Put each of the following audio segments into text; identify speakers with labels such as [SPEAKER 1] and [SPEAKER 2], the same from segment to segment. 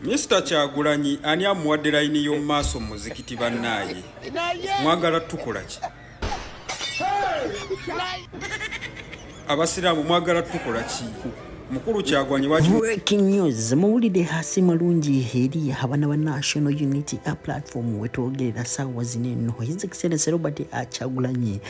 [SPEAKER 1] Mr. Kyagulanyi ani amuwadde layini y'omu maaso mu muzikiti bannaaye? Mwagala tukola ki? Abasiraamu mwagala tukola ki? Mukulu Kyagulanyi
[SPEAKER 2] Breaking news mawulire hasi malungi eri abaana ba National Unity Platform wetwogerera saawa zino eno. His Excellency Robert Kyagulanyi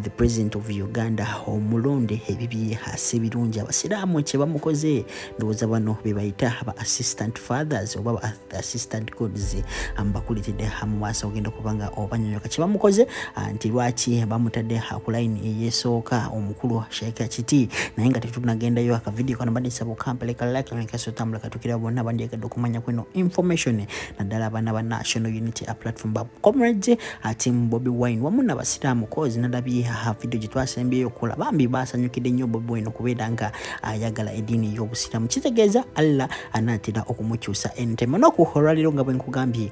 [SPEAKER 2] the President of Uganda omulonde ebibye hasi birungi abasiraamu kye bamukoze ndowooza bano be bayita aba assistant fathers oba assistant gods ambakulitidde hamwasa ogenda kubanga obanyonyoka kye bamukoze nti lwaki bamutadde ku line eyesooka omukulu Sheikh Kiti naye nga tetunagendayo akavidiyo kana badisa bukampele kalaka nkaso tambula katukira bonna bandika dokumanya kweno information naddala abana ba National Unity Platform ba comrades team Bobi Wine wamu n'abasiraamu kozi nalabye video gye twasembyeyo kola bambi basanyukidde nnyo Bobi Wine okubeera nga ayagala eddiini y'obusiraamu kitegeeza Allah anaatera okumukyusa entema n'okuholwaliro nga bwe nkugambye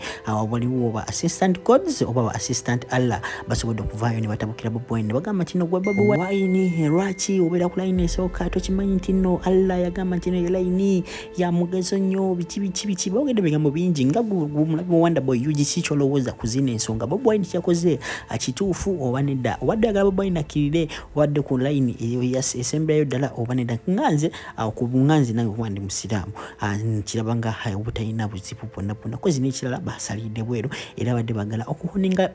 [SPEAKER 2] waliwo ba assistant gods oba ba assistant Allah basobodde okuvaayo ne batabukira Bobi Wine bagamba kino gwe Bobi Wine lwaki obeera ku line esooka tokimanyi nti nno Allah yagamba nti no line ya mugezo nnyo biki boogedde bigambo bingi nga mulabi Wonderboy UGC kyolowooza ku zino ensonga Bobi Wine kyakoze akituufu oba nedda wadde agala Bobi Wine akirire wadde ku line esemberayo ddala oba nedda nganze ku nganze nange kuba ndi musiraamu kiraba nga obutalina buzibu bwonna kozi n'ekirala basalidde bweru era badde bagala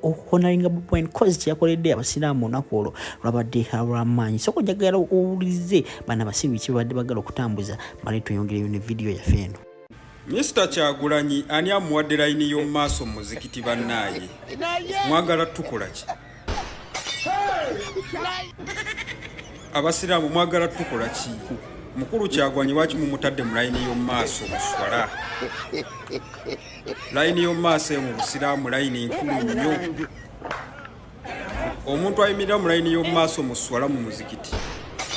[SPEAKER 2] okuhonalinga Bobi Wine kozi kyeyakoledde abasiraamu olunaku olwo lwabadde lwamaanyi soko njagala owulize bana basibi kye badde bagala okutambuza mali tuyongereyo ne video yaffe eno.
[SPEAKER 1] Mr. Kyagulanyi ani amuwadde layini y'omu maaso mu muzikiti bannaaye? Mwagala tukola ki? Abasiraamu mwagala tukola ki? Mukulu Kyagulanyi lwaki mumutadde mu layini y'omu maaso muswala? Layini y'omu maaso mu busiraamu layini nkulu nnyo. Omuntu ayimirira mu layini y'omu maaso muswala mu muzikiti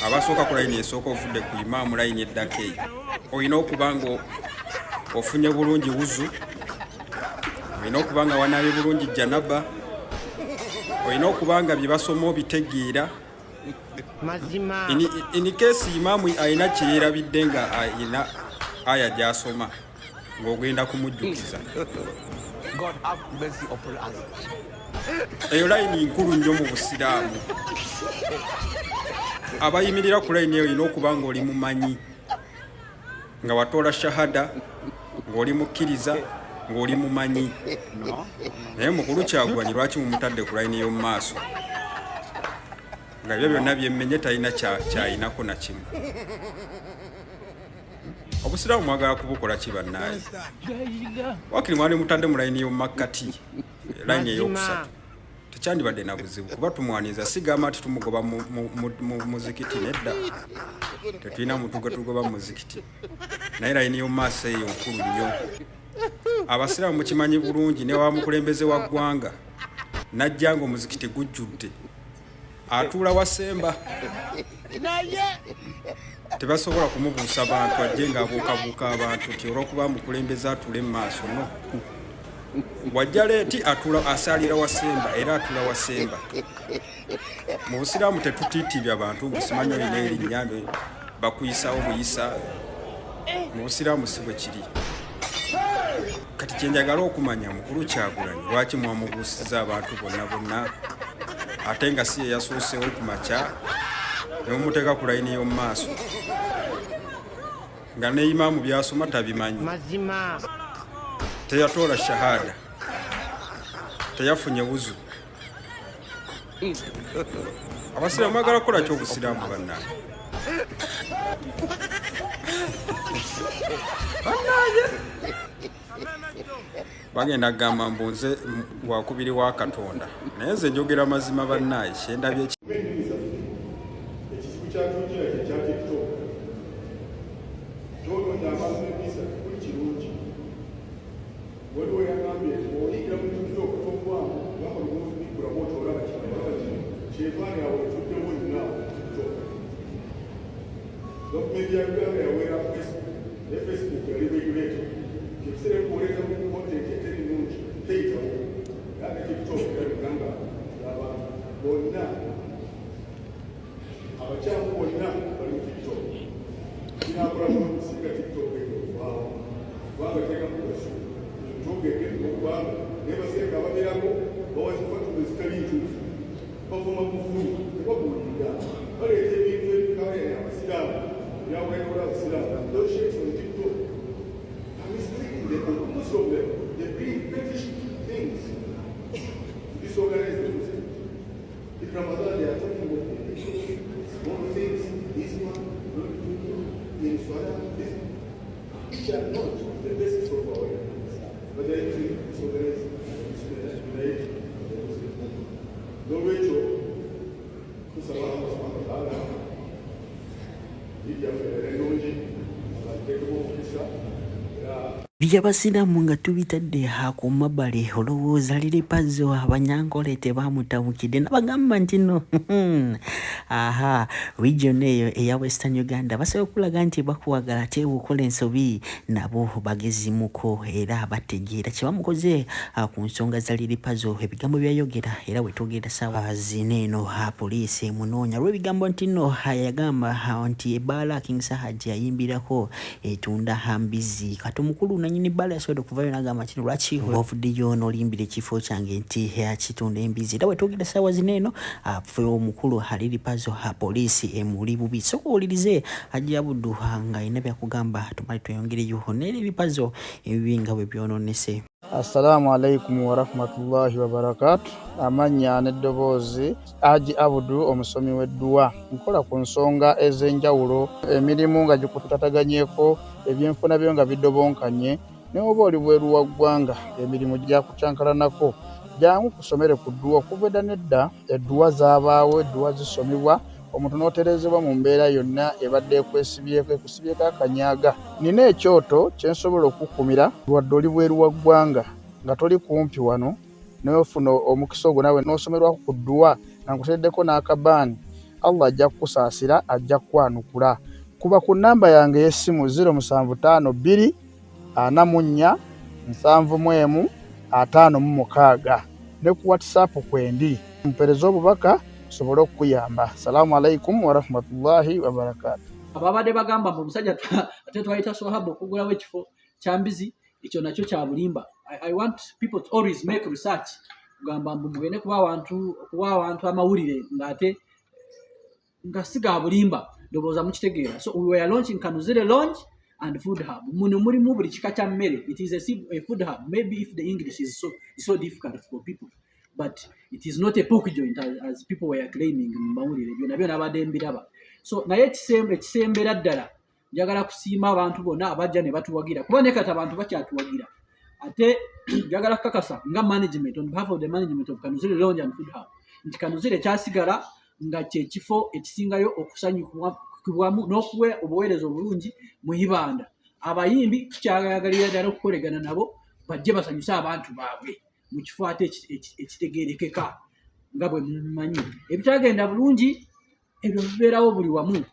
[SPEAKER 1] abasooka ku layini esooka ovudde ku imaamu layini eddako eyo olina okuba nga ofunye bulungi wuzu, olina okuba nga wanaabye bulungi janaba, olina okuba nga bye basoma obitegeera. In case imaamu alina kye yeerabidde nga alina aya gy'asoma ng'ogenda kumujjukiza. Eyo layini nkulu nnyo mu busiraamu. Abayimirira ku layini eyo olina okuba nga oli mumanyi nga watoola shahada ng'oli mukkiriza ng'oli mumanyi. Naye mukulu Kyagulanyi lwaki mumutadde ku layini y'omu maaso nga ebyo byonna byemmenye talina kyayinako na kimu? Obusiraamu mwagala kubukola ki bannaaye? Wakiri mwali mutadde mu layini y'omu makkati layini ey'okusatu tekyandibadde na buzibu kuba tumwaniza sigamba nti tumugoba mu muzikiti nedda tetulina muntu gwe tugoba mu muzikiti naye layini y'omu maaso eyo nkulu nnyo. Abasiraamu mukimanyi bulungi ne wamukulembeze wa ggwanga najja nga omuzikiti gujjudde atuula wasemba tebasobola kumubuusa bantu ajje ng'abuukabuuka abantu nti olw'okuba mukulembeze atule mu maaso no wajja leeti atula asalira wasemba era atula wasemba. Mu busiraamu tetutiitibya bantu busimanyi olina erinnya bakuyisawo buyisa mu busiraamu si bwe kiri. Kati kyenjagala okumanya mukulu Kyagulanyi lwaki mwamubuusiza abantu bonna ate nga si ye yasoosewo ku makya ne mumuteeka ku layini y'omu maaso nga ne imaamu byasoma tabimanyi, teyatoola shahada, teyafunye wuzu. Abasiraamu mwagala kukola ki obusiraamu bannaaye? Bagenda kugamba mbu nze wakubiri wa Katonda naye nze njogera mazima bannaaye kyendabye
[SPEAKER 3] bateeka mu kaso kyogedde okubanga naye baseeka ababeerako bawazifatulo zitali ntuufu bavuma kufulu tebabuulirira baleeta ebintu ebikale abasiraamu byawulayola abasiraamu those shapes on TikTok. I'm misleading them. Most of them, they bring fetish things to disorganize the Muslims. In Ramadan, they are talking about small things, this one, in Swara, this. Which are not the basis of our lives, but they are using disorganized discrimination of the Muslim Ummah. No Rachel, who's a lot of us,
[SPEAKER 2] by'abasiraamu nga tubitadde ku mabbali olowooza liri pazzo abanyankole tebaamutabukidde nabagamba nti no aha region eyo eya Western Uganda basobola okulaga nti bakuwagala ate bukola ensobi nabo bagezimuko era bategeera kye bamukoze ku nsonga za liri pazzo ebigambo byayogera era wetwogera ssaawa zino eno poliisi emunoonya lw'ebigambo nti no yagamba nti ebbaala King Sahaji ayimbirako etunda mbizi kati omukulu nanyini bala yasobola okuvayo n'agamba kino lwaki ovuddeyo n'olimbira ekifo kyange nti akitunda embizi era wetwogera ssaawa zino eno fe omukulu aliri pazzo poliisi emuli bubi soka owulirize Hajji Abdul nga alina byakugamba tumale tweyongereyo n'eri pazzo ebibi nga bwe byononese.
[SPEAKER 4] Assalamu alaikum wa rahmatullahi wa barakatuh. Amanya n'eddoboozi Hajji Abdul omusomi w'edduwa nkola ku nsonga ez'enjawulo emirimu nga gikutataganyeko ebyenfuna byo nga bidobonkanye ne oba oli bweru wa ggwanga emirimu gyakucankalanako jangu kusomere ku dduwa okuva edda nedda edduwa zaabaawo edduwa zisomibwa omuntu n'oterezebwa mu mbeera yonna ebadde ekusibyeko akanyaaga. Nina ekyoto kye nsobola okukumira wadde oli bweru wa ggwanga nga toli kumpi wano n'ofuna omukisa ogwo nawe n'osomerwako ku dduwa nga nkuteddeko n'akabaani Allah ajja kukusaasira ajja kukwanukula. Kuba ku namba yange y'essimu 075 44 71 56 ne ku WhatsApp kwendi mpereza obubaka sobole okuyamba. Assalamu alaikum wa rahmatullahi wa barakatuh.
[SPEAKER 5] Ababadde bagamba mu musajja ate twayita Swahaba okugulawo ekifo kyambizi ekyo nakyo kya bulimba. I want people to always make research kugamba mbugene kuba abantu amawulire ngate nga siga bulimba ndoboza mukitegeera. So we were launching Kanuzire Lounge and Food Hub. Muno mulimu buli kika kya mmere. It is a food hub. Maybe if the English is so difficult for people, but it is not a pork joint as people were claiming mbawulire byona abadde mbiraba. So naye ekisembera ddala njagala kusiima abantu bonna abajja ne batuwagira kuba ne kati abantu bakyatuwagira ate njagala kukakasa nga management on behalf of the management of Kanuzire Lounge and Food Hub nti Kanuzire kyasigala nga kyekifo ekisingayo okusanyukibwamu n'okuwa obuweereza obulungi mu Ibanda. Abayimbi tukyagalira ddala okukolegana nabo bajje basanyuse abantu baabwe mu kifo ate ekitegeerekeka nga bwe mumanyi. Ebitagenda bulungi ebyo bibeerawo buli wamu